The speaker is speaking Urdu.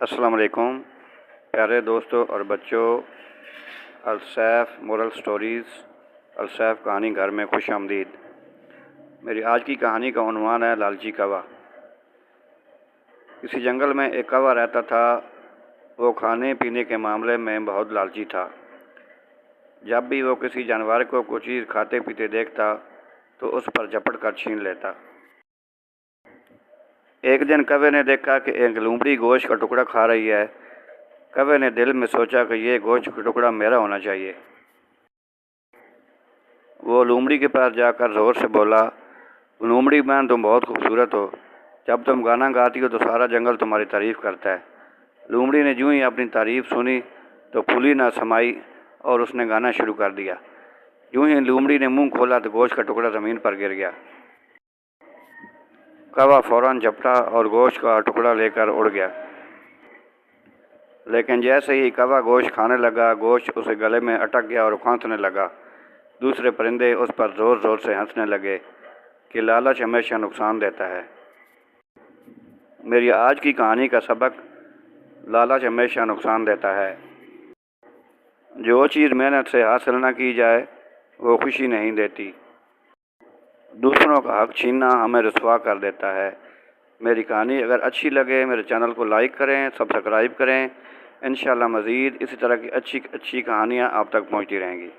السلام علیکم پیارے دوستوں اور بچوں، السیف مورل سٹوریز، السیف کہانی گھر میں خوش آمدید۔ میری آج کی کہانی کا عنوان ہے لالچی کوا۔ کسی جنگل میں ایک کوا رہتا تھا۔ وہ کھانے پینے کے معاملے میں بہت لالچی تھا۔ جب بھی وہ کسی جانور کو کوئی چیز کھاتے پیتے دیکھتا تو اس پر جھپٹ کر چھین لیتا۔ ایک دن کوے نے دیکھا کہ ایک لومڑی گوشت کا ٹکڑا کھا رہی ہے۔ کوے نے دل میں سوچا کہ یہ گوشت کا ٹکڑا میرا ہونا چاہیے۔ وہ لومڑی کے پاس جا کر زور سے بولا، لومڑی بہن تم بہت خوبصورت ہو، جب تم گانا گاتی ہو تو سارا جنگل تمہاری تعریف کرتا ہے۔ لومڑی نے جوں ہی اپنی تعریف سنی تو پھولی نہ سمائی اور اس نے گانا شروع کر دیا۔ جوں ہی لومڑی نے منہ کھولا تو گوشت کا ٹکڑا زمین پر گر گیا۔ کوا فوراً جھپٹا اور گوشت کا ٹکڑا لے کر اڑ گیا، لیکن جیسے ہی کوا گوشت کھانے لگا، گوشت اسے گلے میں اٹک گیا اور کھانسنے لگا۔ دوسرے پرندے اس پر زور زور سے ہنسنے لگے کہ لالچ ہمیشہ نقصان دیتا ہے۔ میری آج کی کہانی کا سبق، لالچ ہمیشہ نقصان دیتا ہے۔ جو چیز محنت سے حاصل نہ کی جائے وہ خوشی نہیں دیتی۔ دوسروں کا حق چھیننا ہمیں رسوا کر دیتا ہے۔ میری کہانی اگر اچھی لگے میرے چینل کو لائک کریں، سبسکرائب کریں۔ انشاءاللہ مزید اسی طرح کی اچھی کہانیاں آپ تک پہنچتی رہیں گی۔